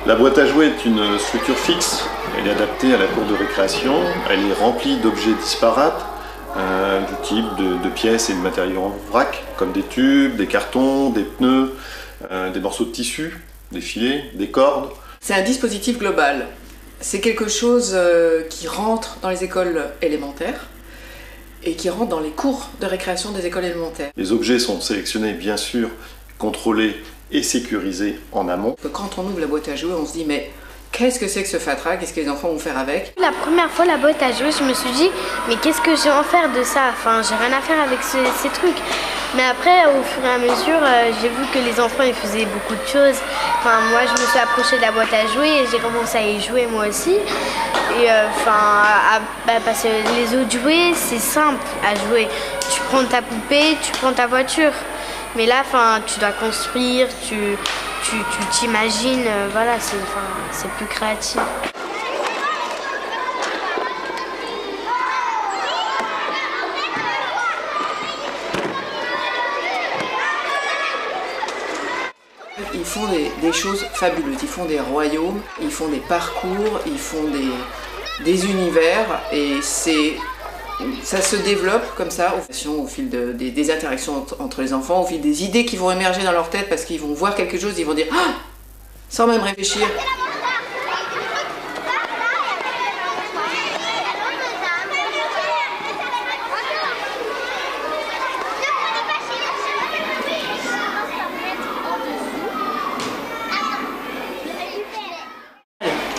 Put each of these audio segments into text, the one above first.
La boîte à jouets est une structure fixe. Elle est adaptée à la cour de récréation. Elle est remplie d'objets disparates, du type de pièces et de matériaux en vrac, comme des tubes, des cartons, des pneus, des morceaux de tissu, des filets, des cordes. C'est un dispositif global. C'est quelque chose qui rentre dans les écoles élémentaires et qui rentre dans les cours de récréation des écoles élémentaires. Les objets sont sélectionnés, bien sûr, contrôlés et sécurisés en amont. Quand on ouvre la boîte à jouets, on se dit mais qu'est-ce que c'est que ce fatras? Qu'est-ce que les enfants vont faire avec? La première fois, la boîte à jouets, je me suis dit mais qu'est-ce que j'ai à en faire de ça? Enfin, j'ai rien à faire avec ces trucs. Mais après, au fur et à mesure, j'ai vu que les enfants ils faisaient beaucoup de choses. Enfin, moi, je me suis approchée de la boîte à jouets et j'ai commencé à y jouer moi aussi. Et parce que les autres jouets, c'est simple à jouer. Tu prends ta poupée, tu prends ta voiture. Mais là, tu dois construire, tu t'imagines, voilà, c'est plus créatif. Ils font des choses fabuleuses, ils font des royaumes, ils font des parcours, ils font des univers et ça se développe comme ça au fil des interactions entre les enfants, au fil des idées qui vont émerger dans leur tête parce qu'ils vont voir quelque chose, ils vont dire ah, sans même réfléchir.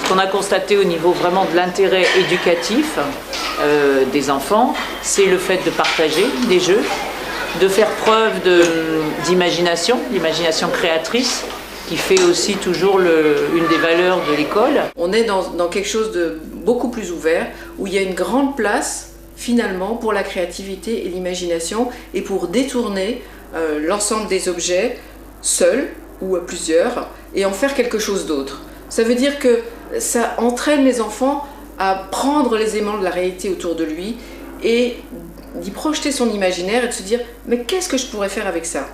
Ce qu'on a constaté au niveau vraiment de l'intérêt éducatif des enfants, c'est le fait de partager des jeux, de faire preuve d'imagination, d'imagination créatrice, qui fait aussi toujours une des valeurs de l'école. On est dans quelque chose de beaucoup plus ouvert, où il y a une grande place finalement pour la créativité et l'imagination et pour détourner l'ensemble des objets seuls ou à plusieurs et en faire quelque chose d'autre. Ça veut dire que ça entraîne les enfants à prendre les éléments de la réalité autour de lui et d'y projeter son imaginaire et de se dire mais qu'est-ce que je pourrais faire avec ça?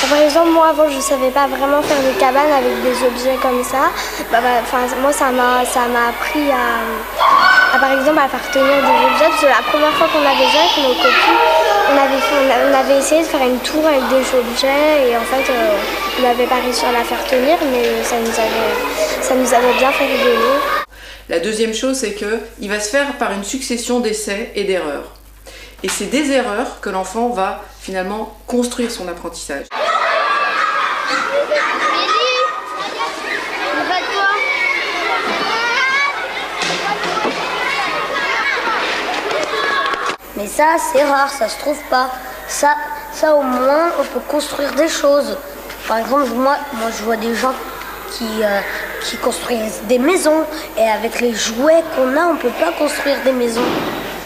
Par exemple, moi avant je ne savais pas vraiment faire des cabanes avec des objets comme ça. Moi ça m'a appris à par exemple à faire tenir des objets. Parce que la première fois qu'on avait joué avec nos copines, on avait essayé de faire une tour avec des objets et en fait on n'avait pas réussi à la faire tenir, mais ça nous avait bien fait rigoler. La deuxième chose, c'est qu'il va se faire par une succession d'essais et d'erreurs. Et c'est des erreurs que l'enfant va finalement construire son apprentissage. Mais ça, c'est rare, ça se trouve pas. Ça au moins, on peut construire des choses. Par exemple, moi je vois des gens qui construisent des maisons. Et avec les jouets qu'on a, on ne peut pas construire des maisons.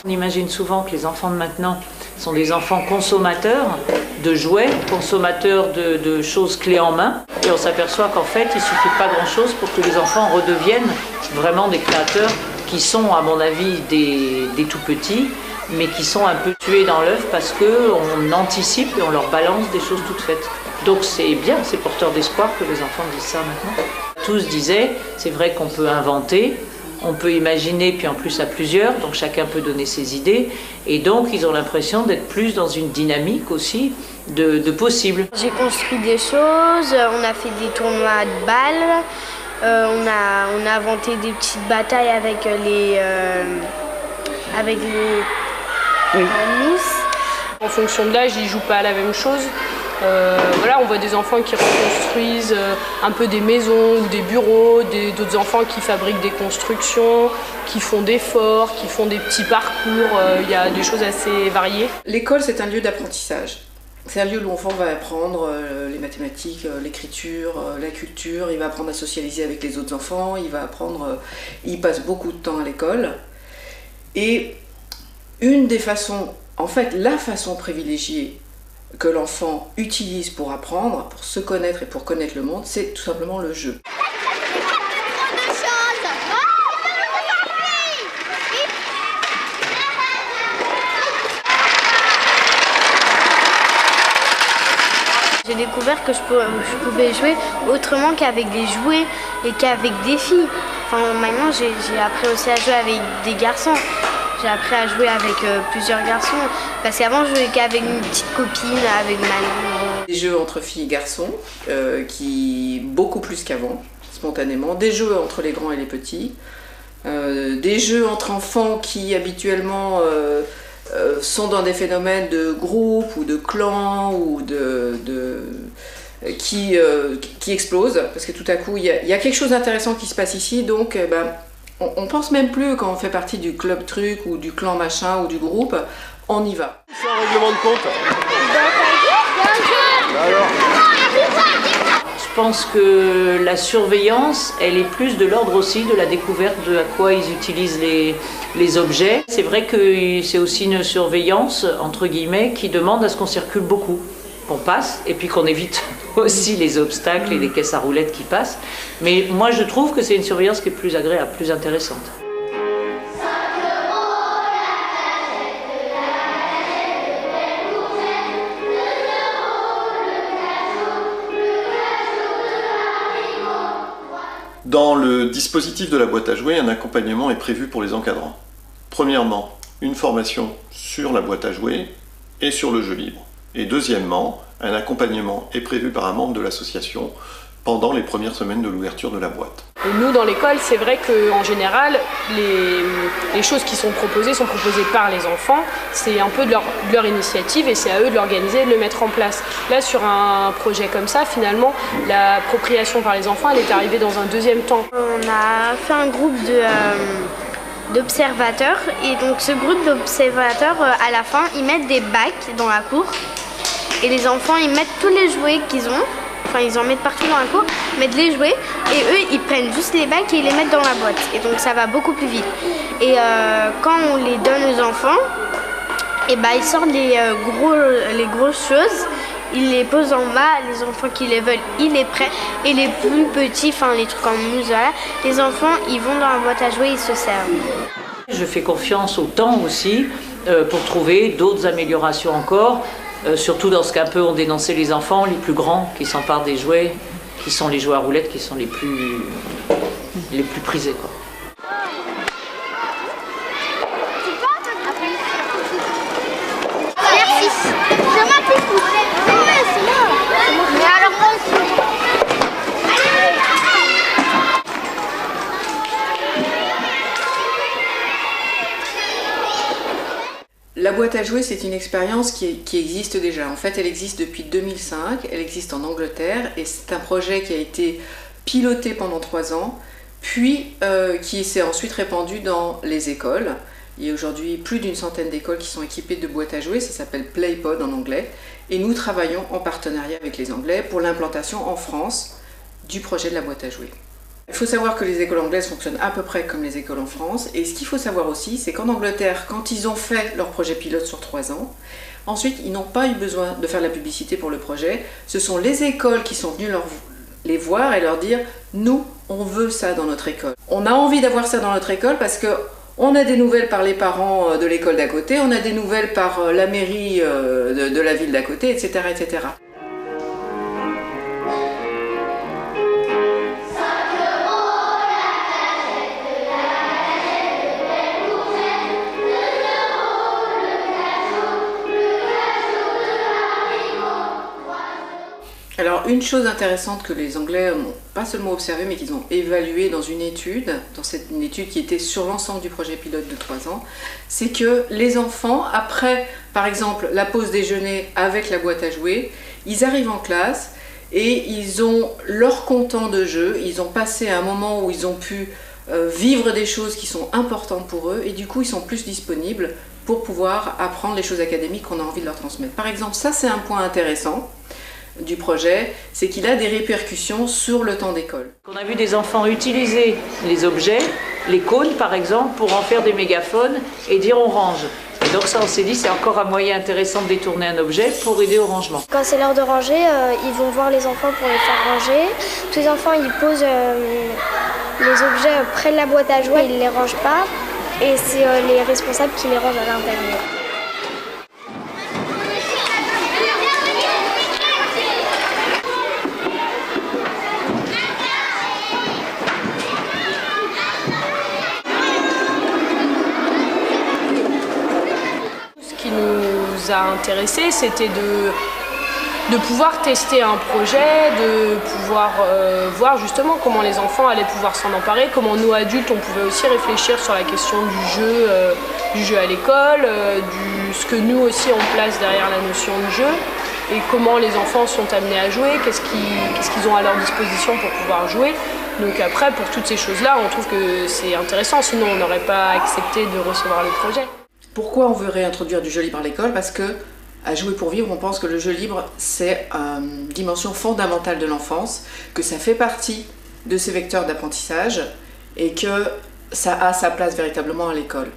On imagine souvent que les enfants de maintenant sont des enfants consommateurs de jouets, consommateurs de choses clés en main. Et on s'aperçoit qu'en fait, il ne suffit pas grand-chose pour que les enfants redeviennent vraiment des créateurs qui sont, à mon avis, des tout-petits, mais qui sont un peu tués dans l'œuf parce qu'on anticipe et on leur balance des choses toutes faites. Donc c'est bien, c'est porteur d'espoir que les enfants disent ça maintenant. Tous disaient, c'est vrai qu'on peut inventer, on peut imaginer, puis en plus à plusieurs, donc chacun peut donner ses idées, et donc ils ont l'impression d'être plus dans une dynamique aussi de possible. J'ai construit des choses, on a fait des tournois de balles, on a inventé des petites batailles avec les mousses. En fonction de l'âge, ils ne jouent pas à la même chose. Voilà, on voit des enfants qui reconstruisent un peu des maisons ou des bureaux, d'autres enfants qui fabriquent des constructions, qui font des forts, qui font des petits parcours. Il y a des choses assez variées. L'école, c'est un lieu d'apprentissage. C'est un lieu où l'enfant va apprendre les mathématiques, l'écriture, la culture. Il va apprendre à socialiser avec les autres enfants. Il passe beaucoup de temps à l'école. Et une des façons, en fait, la façon privilégiée que l'enfant utilise pour apprendre, pour se connaître et pour connaître le monde, c'est tout simplement le jeu. J'ai découvert que je pouvais jouer autrement qu'avec des jouets et qu'avec des filles. Enfin, maintenant, j'ai appris aussi à jouer avec des garçons. J'ai appris à jouer avec plusieurs garçons. Parce qu'avant, je jouais qu'avec une petite copine, avec ma... Des jeux entre filles et garçons, qui beaucoup plus qu'avant, spontanément. Des jeux entre les grands et les petits. Des jeux entre enfants qui habituellement sont dans des phénomènes de groupe ou de clan ou qui explosent. Parce que tout à coup, il y a quelque chose d'intéressant qui se passe ici. Donc, on pense même plus quand on fait partie du club truc ou du clan machin ou du groupe, on y va. C'est un règlement de compte. Je pense que la surveillance, elle est plus de l'ordre aussi de la découverte de à quoi ils utilisent les objets. C'est vrai que c'est aussi une surveillance, entre guillemets, qui demande à ce qu'on circule beaucoup, qu'on passe, et puis qu'on évite aussi les obstacles et les caisses à roulettes qui passent. Mais moi, je trouve que c'est une surveillance qui est plus agréable, plus intéressante. Dans le dispositif de la boîte à jouets, un accompagnement est prévu pour les encadrants. Premièrement, une formation sur la boîte à jouets et sur le jeu libre. Et deuxièmement, un accompagnement est prévu par un membre de l'association pendant les premières semaines de l'ouverture de la boîte. Et nous, dans l'école, c'est vrai qu'en général, les choses qui sont proposées par les enfants. C'est un peu de leur initiative et c'est à eux de l'organiser et de le mettre en place. Là, sur un projet comme ça, finalement, l'appropriation par les enfants, elle est arrivée dans un deuxième temps. On a fait un groupe d'observateurs et donc ce groupe d'observateurs, à la fin, ils mettent des bacs dans la cour et les enfants, ils mettent tous les jouets qu'ils ont. Enfin, ils en mettent partout dans la cour, mettent les jouets et eux, ils prennent juste les bacs et ils les mettent dans la boîte. Et donc, ça va beaucoup plus vite. Et quand on les donne aux enfants, et ils sortent les grosses choses, ils les posent en bas, les enfants qui les veulent, ils les prennent. Et les plus petits, enfin les trucs en mousse, voilà, les enfants, ils vont dans la boîte à jouets, ils se servent. Je fais confiance au temps aussi pour trouver d'autres améliorations encore. Surtout dans ce qu'un peu ont dénoncé les enfants, les plus grands qui s'emparent des jouets, qui sont les jouets à roulettes, qui sont les plus prisés, quoi. Merci. Je m'appuie. Mais alors, La boîte à jouets, c'est une expérience qui existe déjà. En fait, elle existe depuis 2005, elle existe en Angleterre et c'est un projet qui a été piloté pendant 3 ans, puis qui s'est ensuite répandu dans les écoles. Il y a aujourd'hui plus d'une centaine d'écoles qui sont équipées de boîtes à jouets, ça s'appelle Playpod en anglais, et nous travaillons en partenariat avec les Anglais pour l'implantation en France du projet de la boîte à jouets. Il faut savoir que les écoles anglaises fonctionnent à peu près comme les écoles en France. Et ce qu'il faut savoir aussi, c'est qu'en Angleterre, quand ils ont fait leur projet pilote sur 3 ans, ensuite, ils n'ont pas eu besoin de faire de la publicité pour le projet. Ce sont les écoles qui sont venues les voir et leur dire « Nous, on veut ça dans notre école. On a envie d'avoir ça dans notre école parce que on a des nouvelles par les parents de l'école d'à côté, on a des nouvelles par la mairie de la ville d'à côté, etc., etc. » Alors, une chose intéressante que les Anglais n'ont pas seulement observé, mais qu'ils ont évalué dans une étude qui était sur l'ensemble du projet pilote de 3 ans, c'est que les enfants, après, par exemple, la pause déjeuner avec la boîte à jouets, ils arrivent en classe et ils ont leur comptant de jeu, ils ont passé un moment où ils ont pu vivre des choses qui sont importantes pour eux, et du coup, ils sont plus disponibles pour pouvoir apprendre les choses académiques qu'on a envie de leur transmettre. Par exemple, ça, c'est un point intéressant du projet, c'est qu'il a des répercussions sur le temps d'école. On a vu des enfants utiliser les objets, les cônes par exemple, pour en faire des mégaphones et dire on range. Et donc ça, on s'est dit, c'est encore un moyen intéressant de détourner un objet pour aider au rangement. Quand c'est l'heure de ranger, ils vont voir les enfants pour les faire ranger. Tous les enfants, ils posent les objets près de la boîte à jouets, ils ne les rangent pas. Et c'est les responsables qui les rangent à l'intérieur. nous a intéressés, c'était de pouvoir tester un projet, de pouvoir voir justement comment les enfants allaient pouvoir s'en emparer, comment nous adultes on pouvait aussi réfléchir sur la question du jeu à l'école, ce que nous aussi on place derrière la notion de jeu et comment les enfants sont amenés à jouer, qu'est-ce qu'ils ont à leur disposition pour pouvoir jouer. Donc après, pour toutes ces choses-là, on trouve que c'est intéressant, sinon on n'aurait pas accepté de recevoir le projet. Pourquoi on veut réintroduire du jeu libre à l'école? Parce que à Jouer pour vivre, on pense que le jeu libre, c'est une dimension fondamentale de l'enfance, que ça fait partie de ces vecteurs d'apprentissage et que ça a sa place véritablement à l'école.